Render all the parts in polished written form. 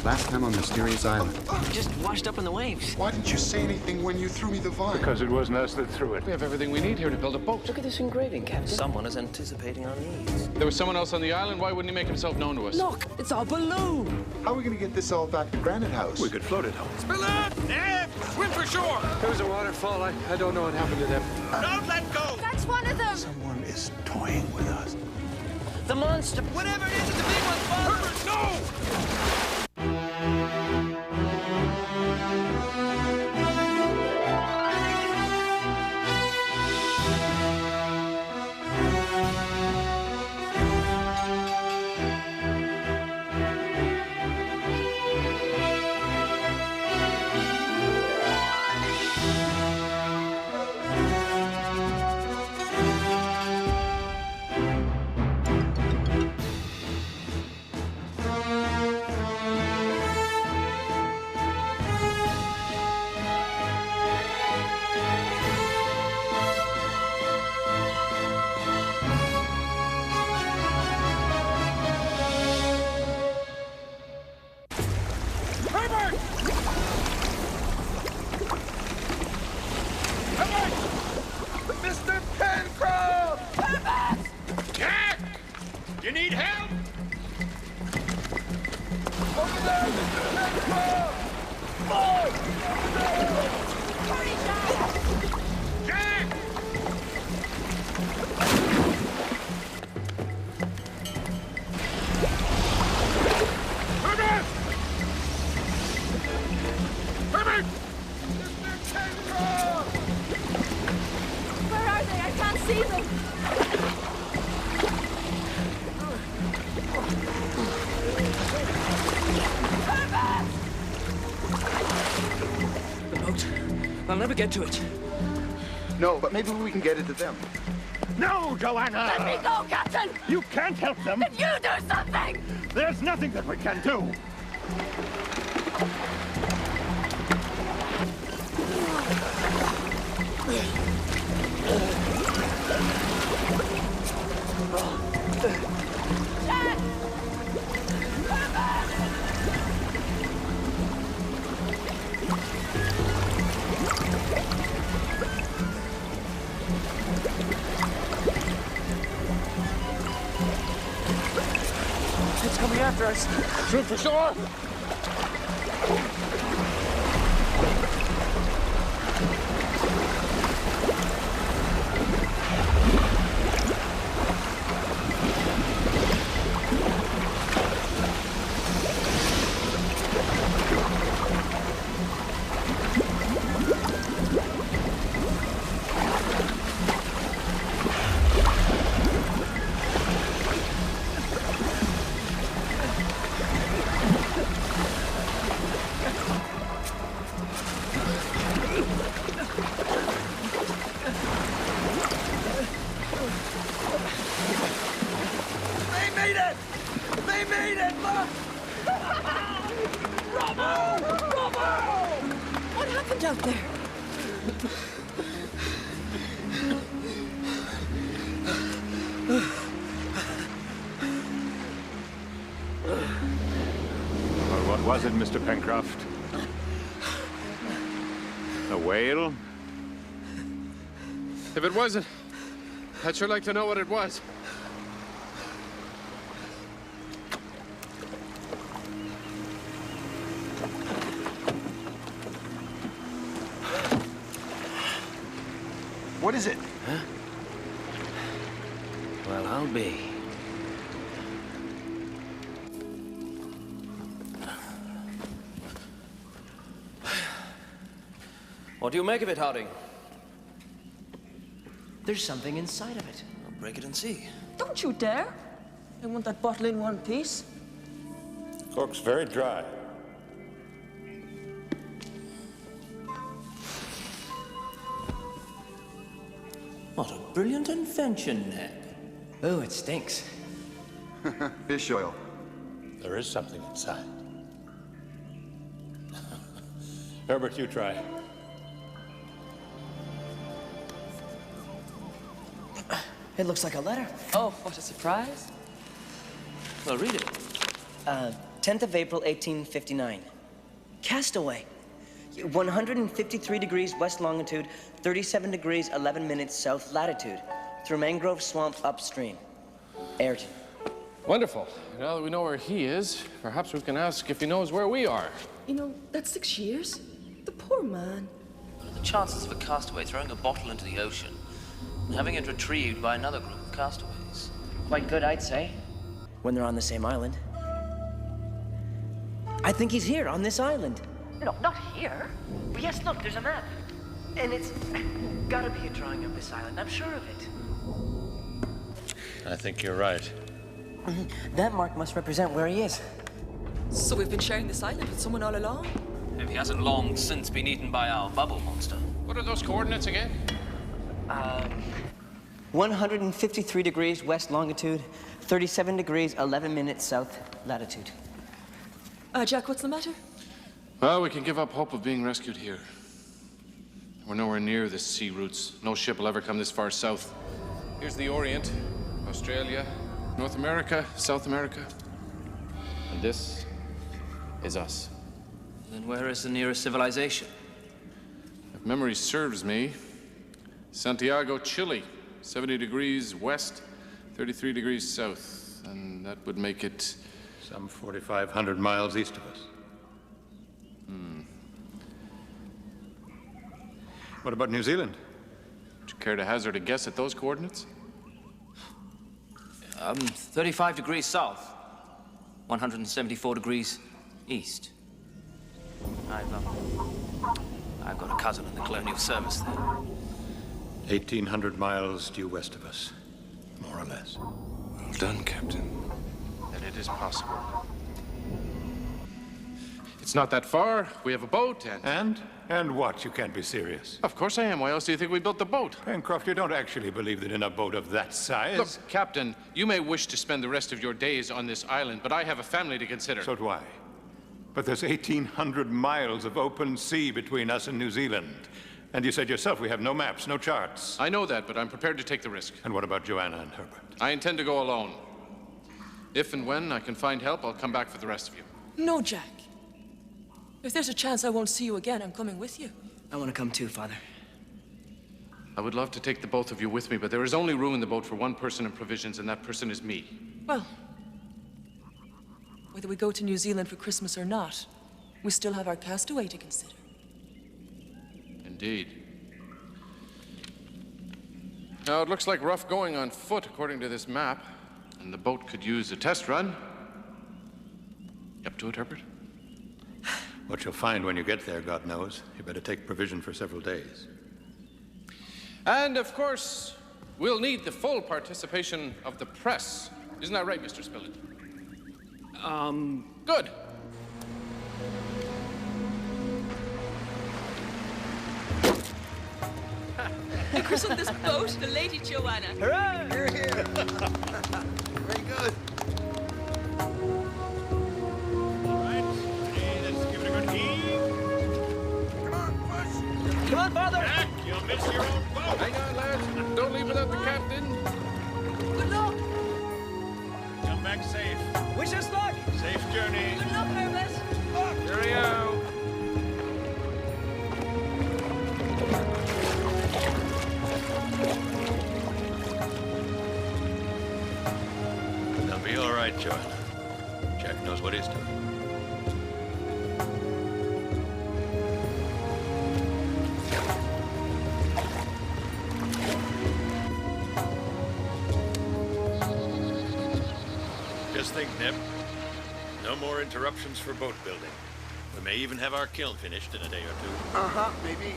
Last time on Mysterious Island. Just washed up in the waves. Why didn't you say anything when you threw me the vine? Because it wasn't us that threw it. We have everything we need here to build a boat. Look at this engraving, Captain. Someone is anticipating our needs. There was someone else on the island. Why wouldn't he make himself known to us? Look, it's our balloon. How are we going to get this all back to Granite House? We could float it home. Spill it! Ned! Swim for shore! There was a waterfall. I don't know what happened to them. Don't let go! That's one of them! Someone is toying with us. The monster. Whatever it is, it's a big one, Father! Herbert, no! Herbert! Herbert! Mr. Pencroft! Herbert! Jack! You need help? Over there, Mr. Pencroft! Boy! Hurry, Jack! Jack! Herbert! Herbert! Mr. Pencroft! Where are they? I can't see them! The boat. I'll never get to it. No, but maybe we can get it to them. No, Joanna! Let me go, Captain! You can't help them. Can you do something? There's nothing that we can do. Jack! Herbert! It's coming after us. Swim for shore! They made it! They made it! Look! Bravo! Bravo! What happened out there? Well, what was it, Mr. Pencroft? A whale? If it wasn't, I'd sure like to know what it was. What is it? Well, I'll be. What do you make of it, Harding? There's something inside of it. I'll break it and see. Don't you dare! I want that bottle in one piece. Cork's very dry. What a brilliant invention, Ned. Oh, it stinks. Fish oil. There is something inside. Herbert, you try. It looks like a letter. Oh, what a surprise. Well, read it. 10th of April, 1859. Castaway. 153 degrees west longitude, 37 degrees 11 minutes south latitude, through mangrove swamp upstream. Ayrton. Wonderful. Now that we know where he is, perhaps we can ask if he knows where we are. You know, that's 6 years. The poor man. What are the chances of a castaway throwing a bottle into the ocean and having it retrieved by another group of castaways? Quite good, I'd say, when they're on the same island. I think he's here, on this island. No, not here. But yes, look, there's a map. And it's gotta be a drawing of this island, I'm sure of it. I think you're right. That mark must represent where he is. So we've been sharing this island with someone all along? If he hasn't long since been eaten by our bubble monster. What are those coordinates again? 153 degrees west longitude, 37 degrees 11 minutes south latitude. Jack, what's the matter? Well, we can give up hope of being rescued here. We're nowhere near the sea routes. No ship will ever come this far south. Here's the Orient, Australia, North America, South America. And this is us. Then where is the nearest civilization? If memory serves me, Santiago, Chile, 70 degrees west, 33 degrees south. And that would make it... Some 4,500 miles east of us. What about New Zealand? Would you care to hazard a guess at those coordinates? 35 degrees south, 174 degrees east. I've got a cousin in the colonial service there. 1,800 miles due west of us, more or less. Well done, Captain. Then it is possible. It's not that far. We have a boat and... And what? You can't be serious. Of course I am. Why else do you think we built the boat? Pencroft, you don't actually believe that in a boat of that size... Look, Captain, you may wish to spend the rest of your days on this island, but I have a family to consider. So do I. But there's 1,800 miles of open sea between us and New Zealand. And you said yourself we have no maps, no charts. I know that, but I'm prepared to take the risk. And what about Joanna and Herbert? I intend to go alone. If and when I can find help, I'll come back for the rest of you. No, Jack. If there's a chance I won't see you again, I'm coming with you. I want to come too, Father. I would love to take the both of you with me, but there is only room in the boat for one person and provisions, and that person is me. Well, whether we go to New Zealand for Christmas or not, we still have our castaway to consider. Indeed. Now, it looks like rough going on foot, according to this map, and the boat could use a test run. You up to it, Herbert? What you'll find when you get there, God knows. You better take provision for several days. And, of course, we'll need the full participation of the press. Isn't that right, Mr. Spilett? Good. We christened this boat the Lady Joanna. Hurrah! Here, here. Very good. Come on, Father! You'll miss your own boat. Hang on, lads. Don't leave without the captain. Good luck. Come back safe. Wish us luck! Safe journey. Good luck, Herbert. Cheerio. They'll be all right, Joanna. Jack knows what he's doing. Just think, Neb. No more interruptions for boat building. We may even have our kiln finished in a day or two. Maybe.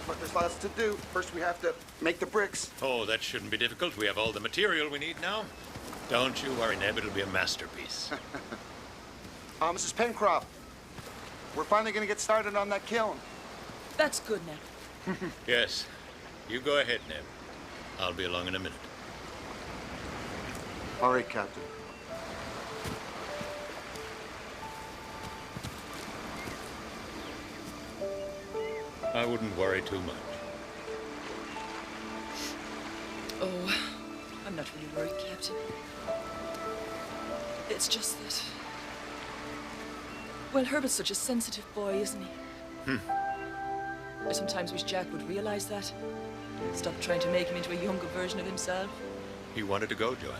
But there's lots to do. First, we have to make the bricks. Oh, that shouldn't be difficult. We have all the material we need now. Don't you worry, Neb. It'll be a masterpiece. Mrs. Pencroft, we're finally going to get started on that kiln. That's good, Ned. Yes. You go ahead, Neb. I'll be along in a minute. All right, Captain. I wouldn't worry too much. Oh, I'm not really worried, Captain. It's just that Well, Herb is such a sensitive boy, isn't he? I sometimes wish Jack would realize that. Stop trying to make him into a younger version of himself. He wanted to go, Joanna.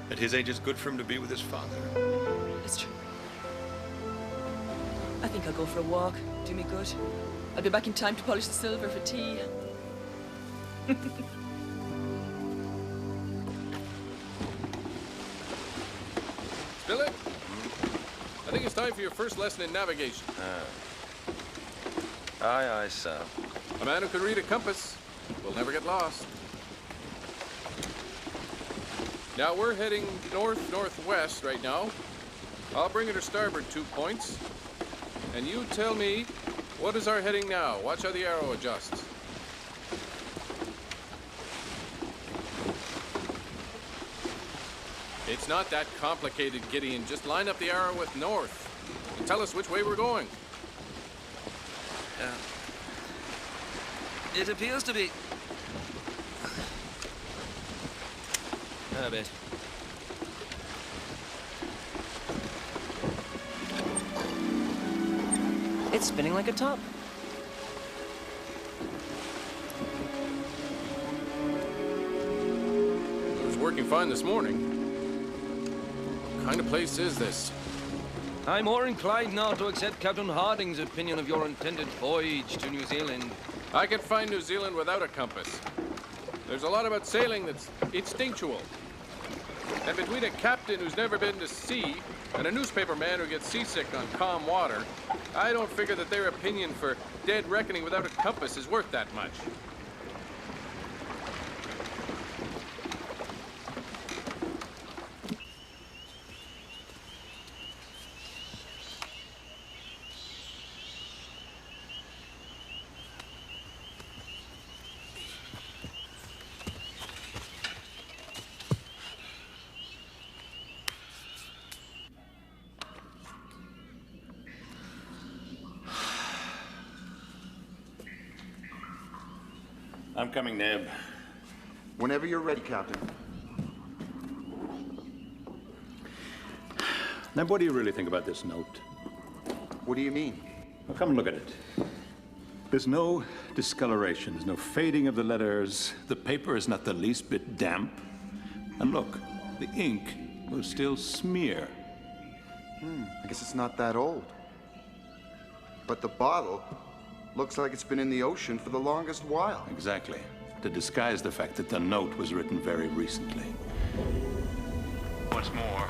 At his age, it's good for him to be with his father. It's true. I think I'll go for a walk. Do me good. I'll be back in time to polish the silver for tea. Spilett? I think it's time for your first lesson in navigation. Aye, aye, sir. A man who can read a compass will never get lost. Now, we're heading north-northwest right now. I'll bring it to starboard 2 points. And you tell me, what is our heading now? Watch how the arrow adjusts. It's not that complicated, Gideon. Just line up the arrow with north and tell us which way we're going. It appears to be... a bit. It's spinning like a top. It was working fine this morning. What kind of place is this? I'm more inclined now to accept Captain Harding's opinion of your intended voyage to New Zealand. I can find New Zealand without a compass. There's a lot about sailing that's instinctual. And between a captain who's never been to sea and a newspaper man who gets seasick on calm water, I don't figure that their opinion for dead reckoning without a compass is worth that much. I'm coming, Neb. Whenever you're ready, Captain. Neb, what do you really think about this note? What do you mean? Well, come and look at it. There's no discoloration. There's no fading of the letters. The paper is not the least bit damp. And look, the ink will still smear. I guess it's not that old. But the bottle looks like it's been in the ocean for the longest while. Exactly. To disguise the fact that the note was written very recently. What's more,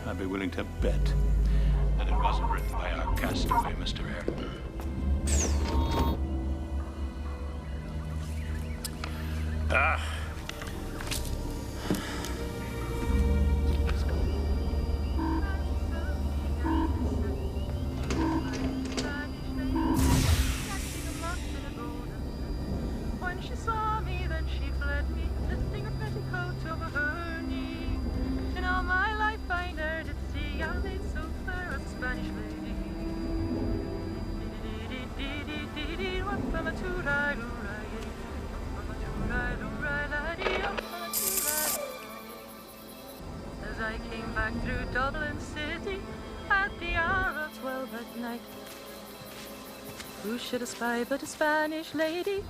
I'd be willing to bet that it wasn't written by our castaway, Mr. Eyre. Ah! As I came back through Dublin City at the hour of 12 at night, who should espy but a Spanish lady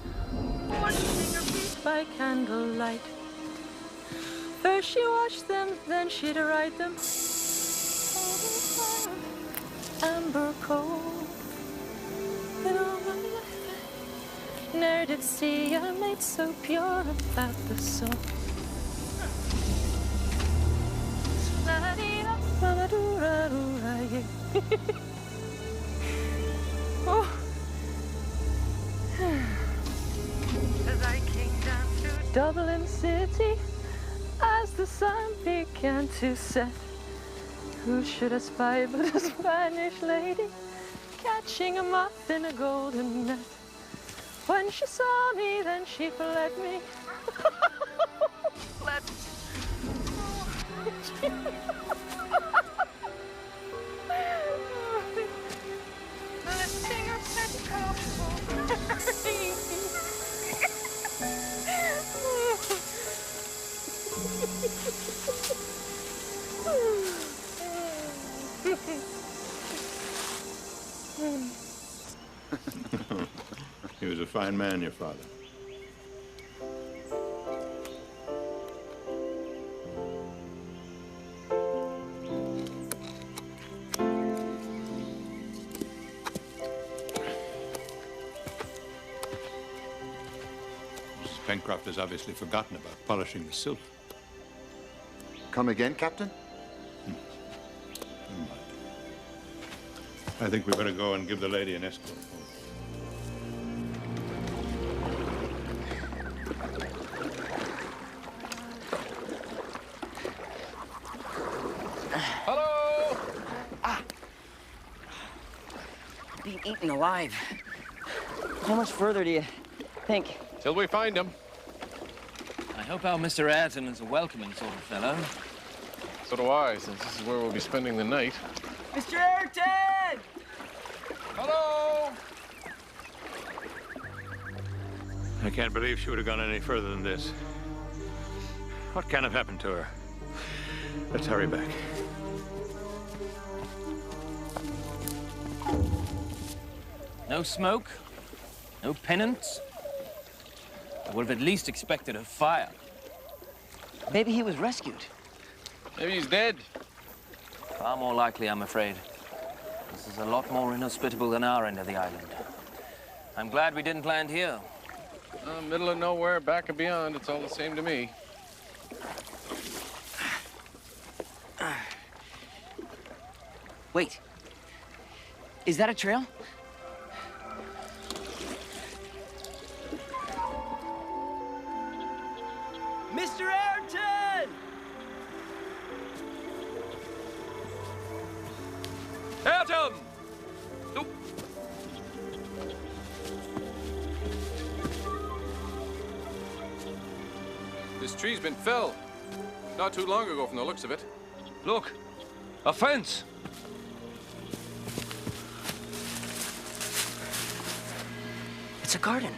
washing her feet by candlelight? First she washed them, then she'd ride them amber cold. And all my life ne'er did see a maid so pure about the soul. Oh. As I came down through Dublin City, as the sun began to set, who should espy but a Spanish lady catching a moth in a golden net? When she saw me, then she fled me. Fled. Lifting her petticoat. He was a fine man, your father. Mrs. Pencroft has obviously forgotten about polishing the silver. Come again, Captain? I think we better go and give the lady an escort. Hello! Being eaten alive. How much further do you think? Till we find him. I hope our Mr. Ayrton is a welcoming sort of fellow. So do I, since this is where we'll be spending the night. Mr. Ayrton! Hello! I can't believe she would have gone any further than this. What can have happened to her? Let's hurry back. No smoke, no pennants. I would have at least expected a fire. Maybe he was rescued. Maybe he's dead. Far more likely, I'm afraid. This is a lot more inhospitable than our end of the island. I'm glad we didn't land here. Middle of nowhere, back and beyond, it's all the same to me. Wait. Is that a trail? Mr. Ayrton! Ayrton! Oh. This tree's been felled. Not too long ago from the looks of it. Look, a fence. It's a garden.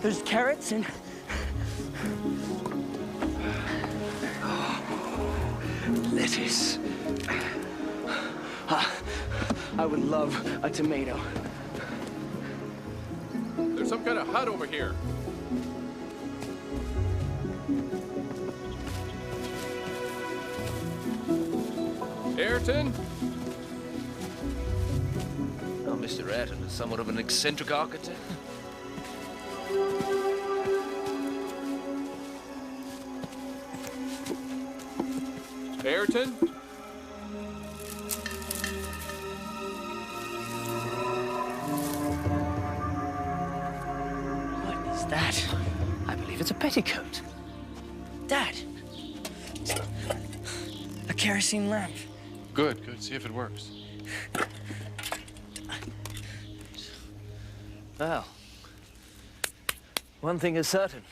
There's carrots and... lettuce. I would love a tomato. There's some kind of hut over here. Ayrton? Oh, Mr. Ayrton is somewhat of an eccentric architect. Ayrton? What is that? I believe it's a petticoat. Dad! A kerosene lamp. Good, good. See if it works. Well, one thing is certain.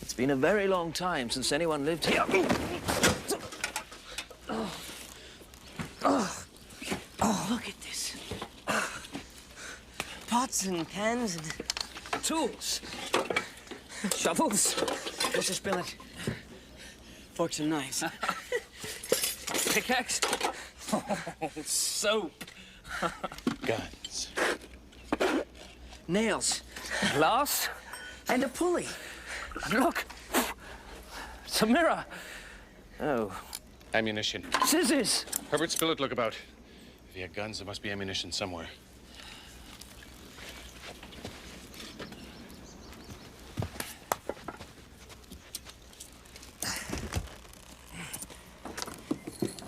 It's been a very long time since anyone lived here. Oh, look at this. Pots and pans and tools. Shovels. Mr. Spilett. Forks and knives. Pickaxe? Soap. Guns. Nails. Glass? And a pulley. And look! It's a mirror. Oh. Ammunition. Scissors! Herbert Spilett, look about. If he had guns, there must be ammunition somewhere.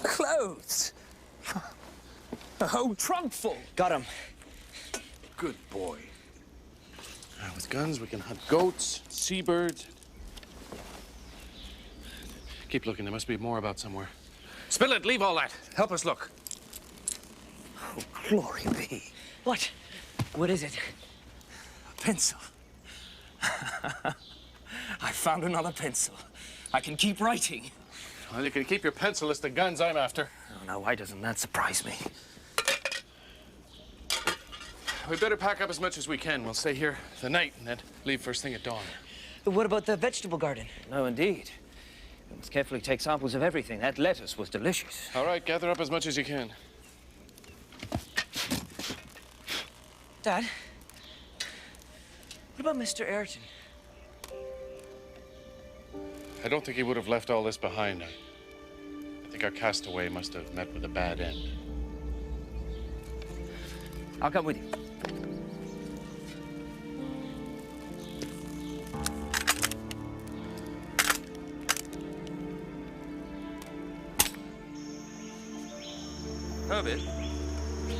Clothes! A whole trunk full. Got him. Good boy. With guns, we can hunt goats, seabirds. Keep looking. There must be more about somewhere. Spilett, leave all that. Help us look. Oh, glory be. What? What is it? A pencil. I found another pencil. I can keep writing. Well, you can keep your pencil. It's the guns I'm after. Oh, now, why doesn't that surprise me? We better pack up as much as we can. We'll stay here the night and then leave first thing at dawn. What about the vegetable garden? No, indeed. I must carefully take samples of everything. That lettuce was delicious. All right, gather up as much as you can. Dad, what about Mr. Ayrton? I don't think he would have left all this behind. I think our castaway must have met with a bad end. I'll come with you. Herbert,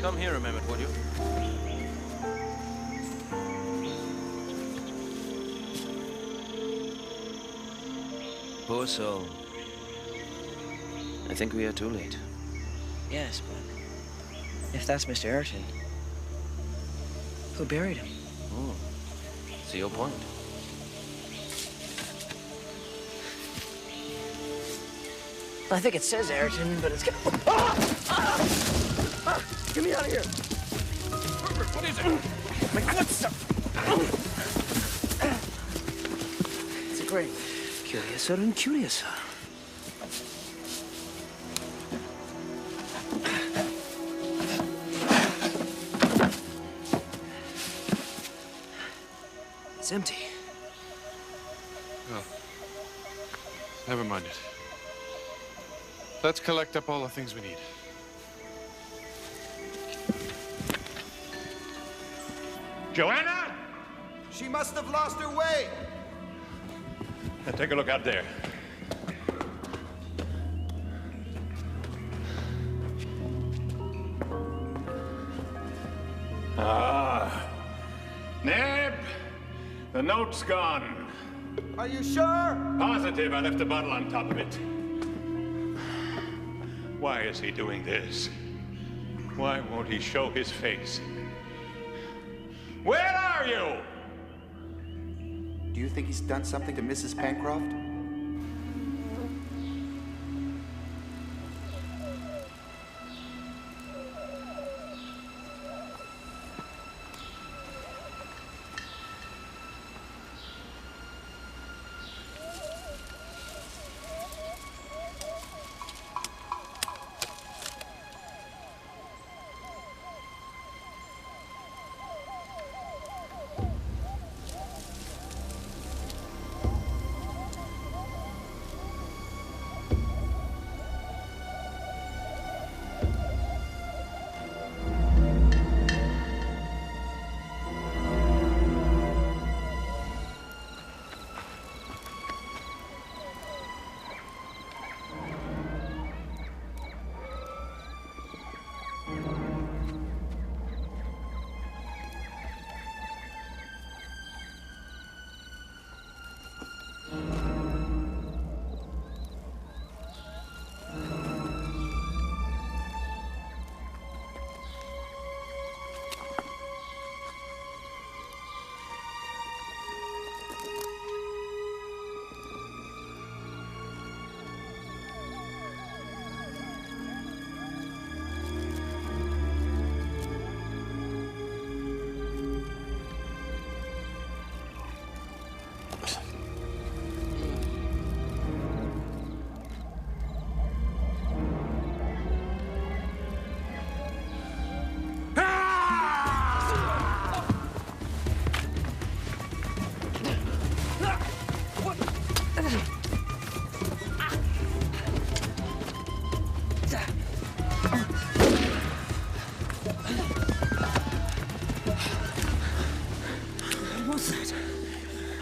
come here a moment, would you? Poor soul. I think we are too late. Yes, but if that's Mr. Ayrton, who buried him? Oh, see your point. I think it says Ayrton, but it's... Get me out of here! Herbert, what is it? My good stuff! It's a grave. Curiouser and curiouser. It's empty. Well, never mind it. Let's collect up all the things we need. Joanna! She must have lost her way. Now take a look out there. Ah. Neb! The note's gone. Are you sure? Positive, I left the bottle on top of it. Why is he doing this? Why won't he show his face? Where are you? Do you think he's done something to Mrs. Pencroft?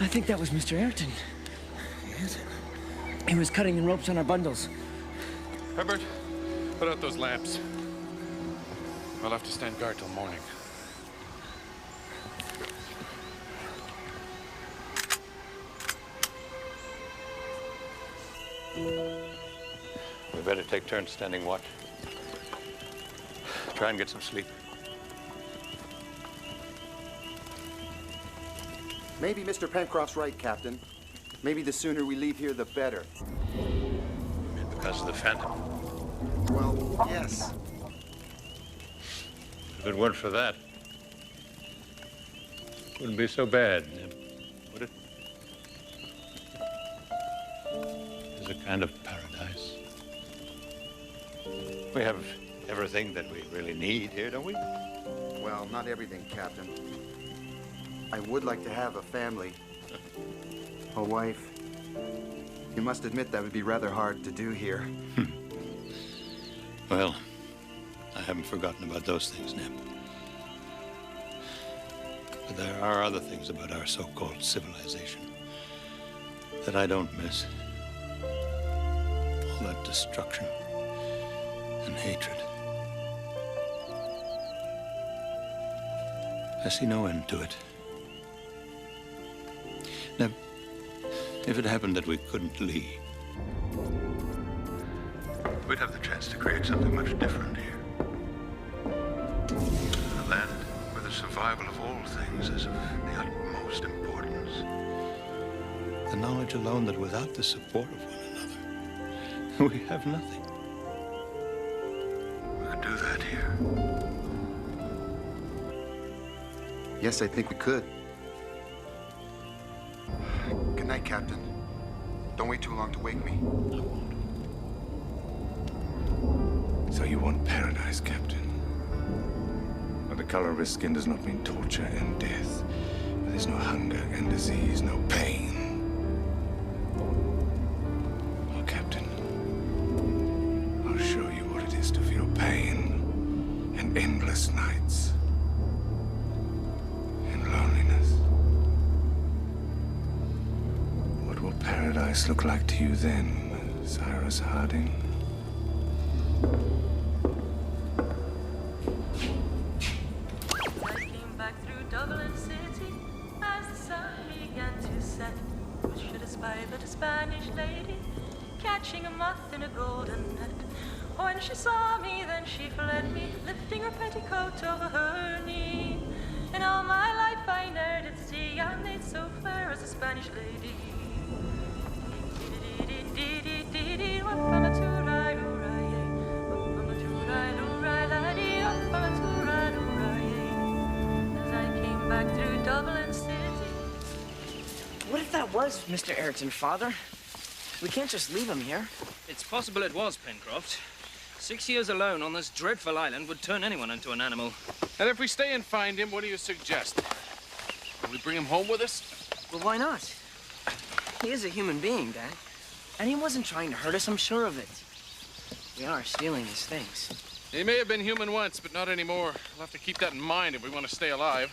I think that was Mr. Ayrton. Yes. He was cutting the ropes on our bundles. Herbert, put out those lamps. I'll have to stand guard till morning. We better take turns standing watch. Try and get some sleep. Maybe Mr. Pencroft's right, Captain. Maybe the sooner we leave here, the better. Because of the Phantom. Well, yes. If it weren't for that, wouldn't be so bad, would it? Is a kind of paradise. We have everything that we really need here, don't we? Well, not everything, Captain. I would like to have a family. A wife. You must admit that would be rather hard to do here. Well, I haven't forgotten about those things, Neb. But there are other things about our so-called civilization that I don't miss. All that destruction and hatred. I see no end to it. Now, if it happened that we couldn't leave, we'd have the chance to create something much different here. A land where the survival of all things is of the utmost importance. The knowledge alone that without the support of one another, we have nothing. We could do that here. Yes, I think we could. Good night, Captain. Don't wait too long to wake me. I won't. So you want paradise, Captain? But the color of his skin does not mean torture and death. But there's no hunger and disease, no pain. Oh, Captain, I'll show you what it is to feel pain and endless nights and loneliness. What will paradise look like to you then, Cyrus Harding? Dublin City, as the sun began to set, who should espy but a Spanish lady, catching a moth in a golden net. When she saw me, then she fled me, lifting her petticoat over her knee. In all my life I ne'er did see a maid so fair as a Spanish lady. Back through Dublin City. What if that was Mr. Erickson, Father? We can't just leave him here. It's possible it was, Pencroft. 6 years alone on this dreadful island would turn anyone into an animal. And if we stay and find him, what do you suggest? Will we bring him home with us? Well, why not? He is a human being, Dad. And he wasn't trying to hurt us, I'm sure of it. We are stealing his things. He may have been human once, but not anymore. We'll have to keep that in mind if we want to stay alive.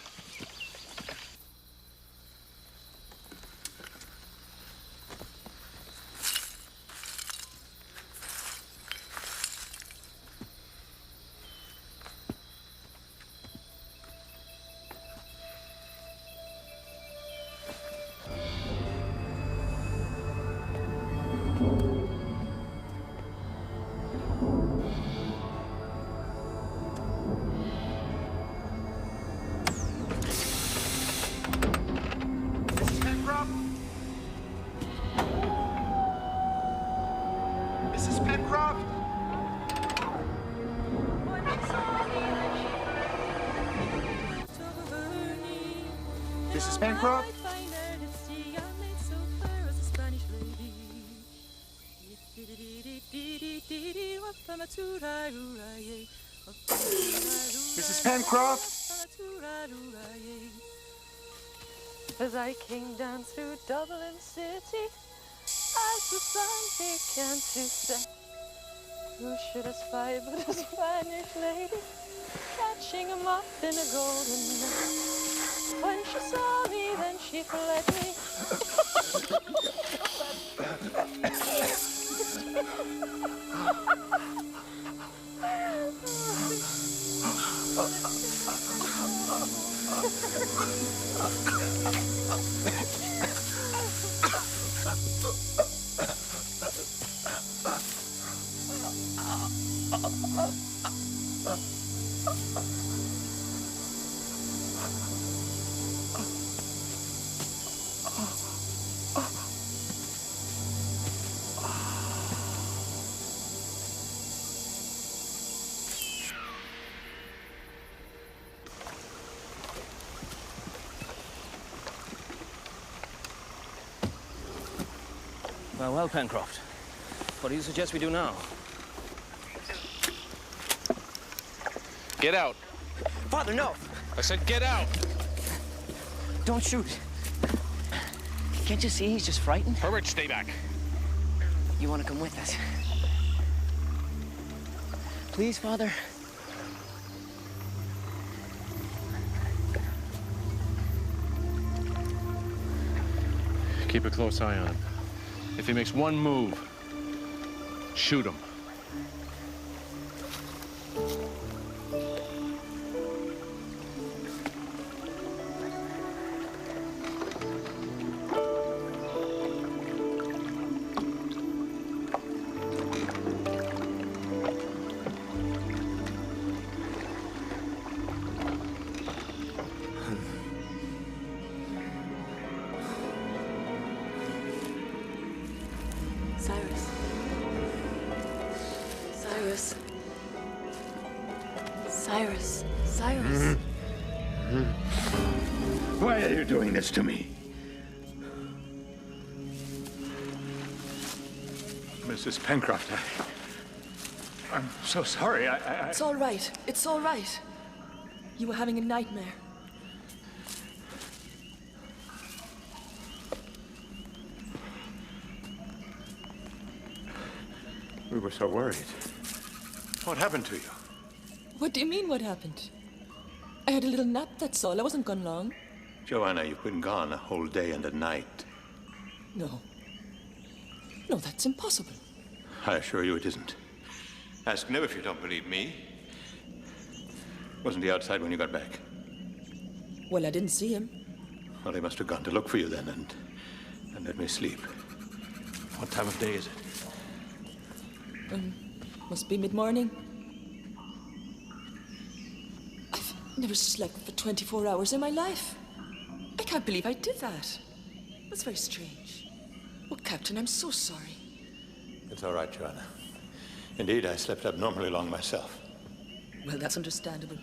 Mrs. Pencroft? Mrs. Pencroft? As I came down through Dublin City, as the sun began to set, who should I spy but a Spanish lady, catching a moth in a golden net. When she saw me, then she fled me. Well, Pencroft. What do you suggest we do now? Get out. Father, no! I said get out! Don't shoot. Can't you see he's just frightened? Herbert, stay back. You want to come with us? Please, Father? Keep a close eye on him. If he makes one move, shoot him. Cyrus. Cyrus. Cyrus. Cyrus. Why are you doing this to me? Mrs. Pencroft, I'm so sorry. It's all right. It's all right. You were having a nightmare. We were so worried. What happened to you? What do you mean, what happened? I had a little nap, that's all. I wasn't gone long. Joanna, you've been gone a whole day and a night. No. No, that's impossible. I assure you it isn't. Ask Nib if you don't believe me. Wasn't he outside when you got back? Well, I didn't see him. Well, he must have gone to look for you then and let me sleep. What time of day is it? Must be mid-morning. I've never slept for 24 hours in my life. I can't believe I did that. That's very strange. Oh, Captain, I'm so sorry. It's all right, Joanna. Indeed, I slept abnormally long myself. Well, that's understandable.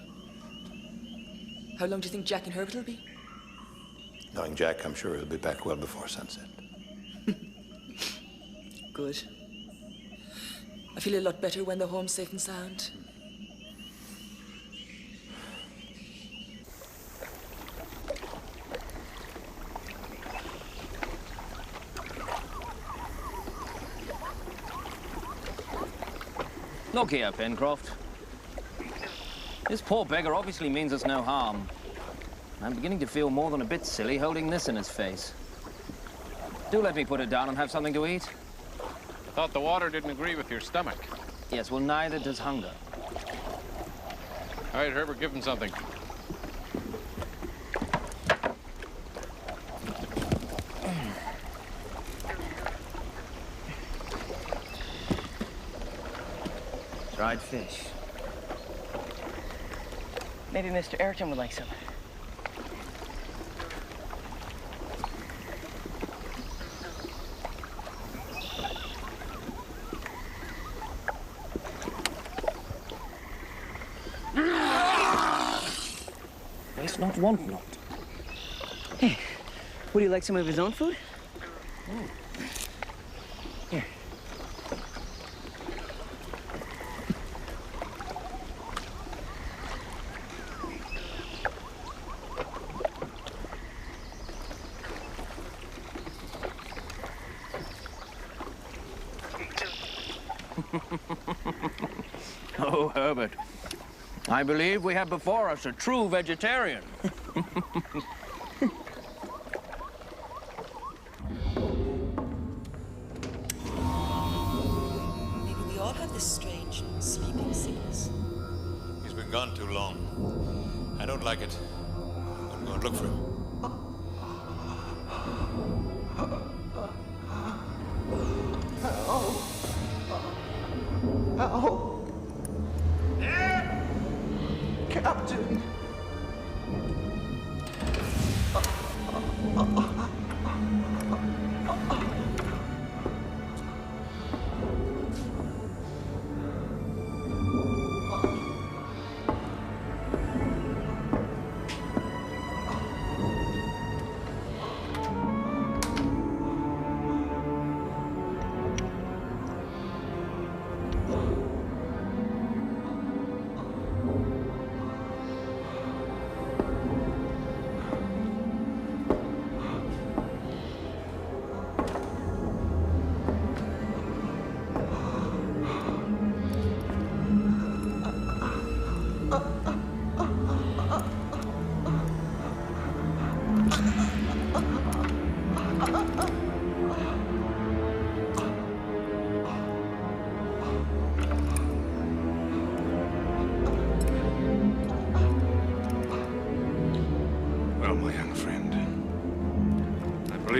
How long do you think Jack and Herbert will be? Knowing Jack, I'm sure he'll be back well before sunset. Good. I feel a lot better when they're home safe and sound. Look here, Pencroft. This poor beggar obviously means us no harm. I'm beginning to feel more than a bit silly holding this in his face. Do let me put it down and have something to eat. Thought the water didn't agree with your stomach. Yes, well, neither does hunger. All right, Herbert, give him something. Dried fish. Maybe Mr. Ayrton would like some. Waste not, want not. Hey, would he like some of his own food? Here. Oh, Herbert. I believe we have before us a true vegetarian. Maybe we all have this strange sleeping sickness. He's been gone too long. I don't like it. I'm going to look for him. Help! Captain!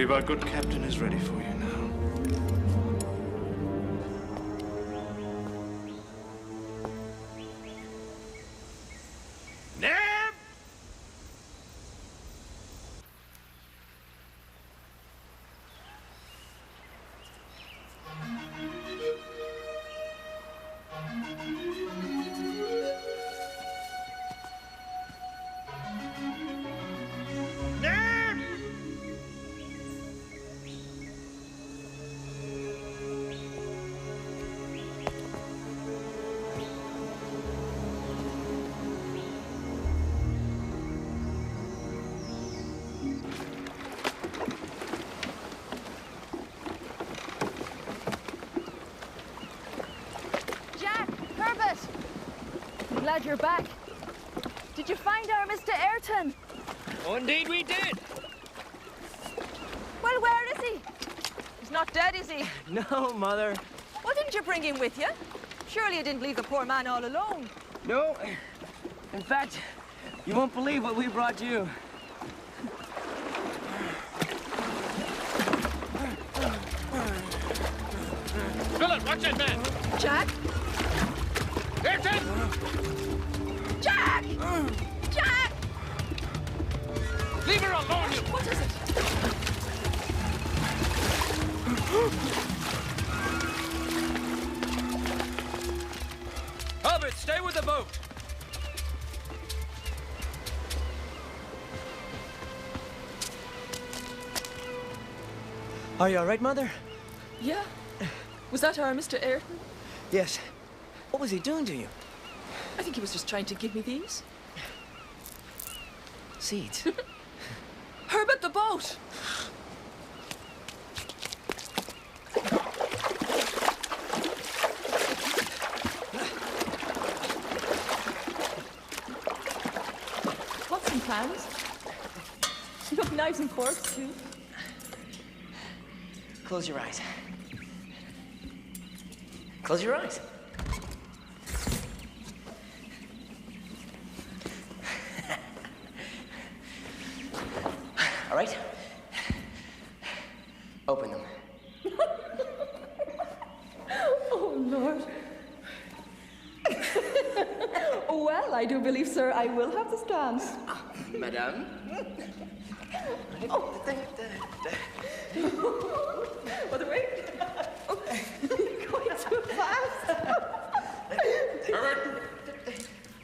believe our good captain is ready for you now. Glad you're back. Did you find our Mr. Ayrton? Oh, indeed we did. Well, where is he? He's not dead, is he? No, Mother. Well, didn't you bring him with you? Surely you didn't leave the poor man all alone. No. In fact, you won't believe what we brought you. Philip, watch that man! Jack? Ayrton! Jack! Jack! Leave her alone, you... What is it? Herbert, stay with the boat. Are you all right, Mother? Yeah. Was that our Mr. Ayrton? Yes. What was he doing to you? I think he was just trying to give me these. Seeds. Herbert, the boat! Pots and pans. You have knives and forks, too. Close your eyes. Close your eyes. All right? Open them. Oh, Lord. Well, I do believe, sir, I will have the stands. Madame? Oh, by the way, you're going too fast. Herbert!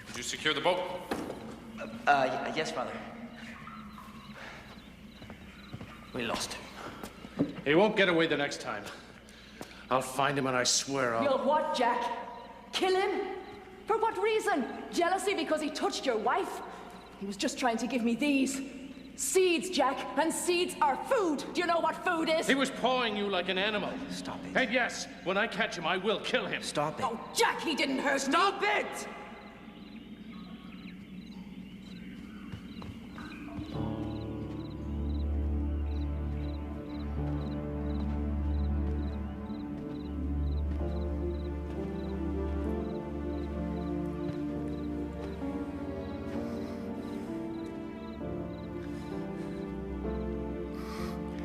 Did you secure the boat? Yes, Father. We lost him. He won't get away the next time. I'll find him and I swear I'll... You'll what, Jack? Kill him? For what reason? Jealousy because he touched your wife? He was just trying to give me these. Seeds, Jack, and seeds are food. Do you know what food is? He was pawing you like an animal. Stop it. And yes, when I catch him, I will kill him. Stop it. Oh, Jack, he didn't hurt me. Stop it!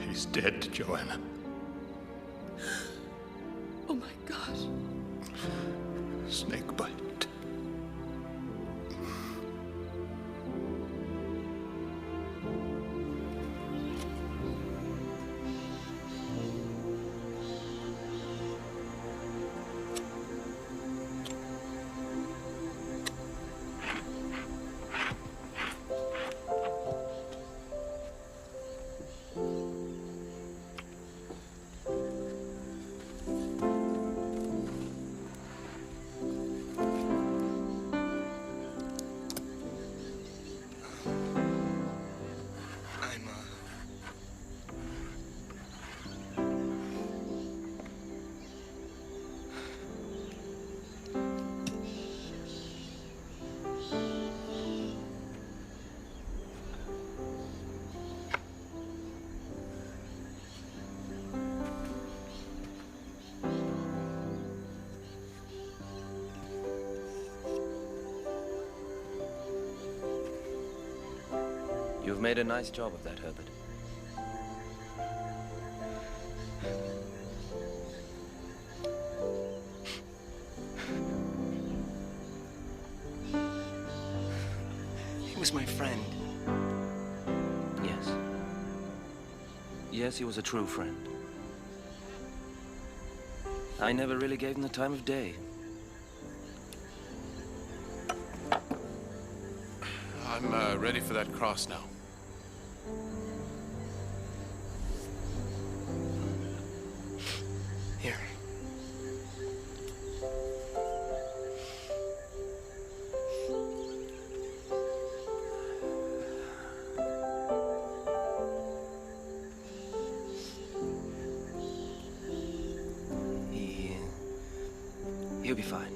He's dead, Joanna. Oh, my God. Snake bite. You've made a nice job of that, Herbert. was my friend. Yes. Yes, he was a true friend. I never really gave him the time of day. I'm ready for that cross now. Here. He'll be fine.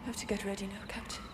I have to get ready now, Captain.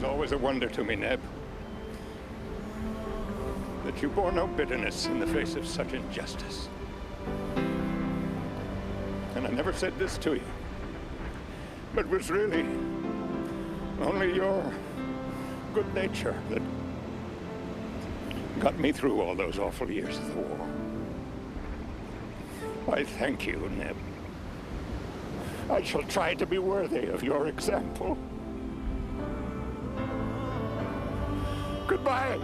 Always a wonder to me, Neb, that you bore no bitterness in the face of such injustice. And I never said this to you, but it was really only your good nature that got me through all those awful years of the war. I thank you, Neb. I shall try to be worthy of your example. Goodbye.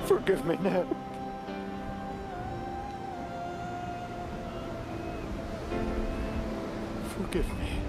Forgive me, Neb. Forgive me.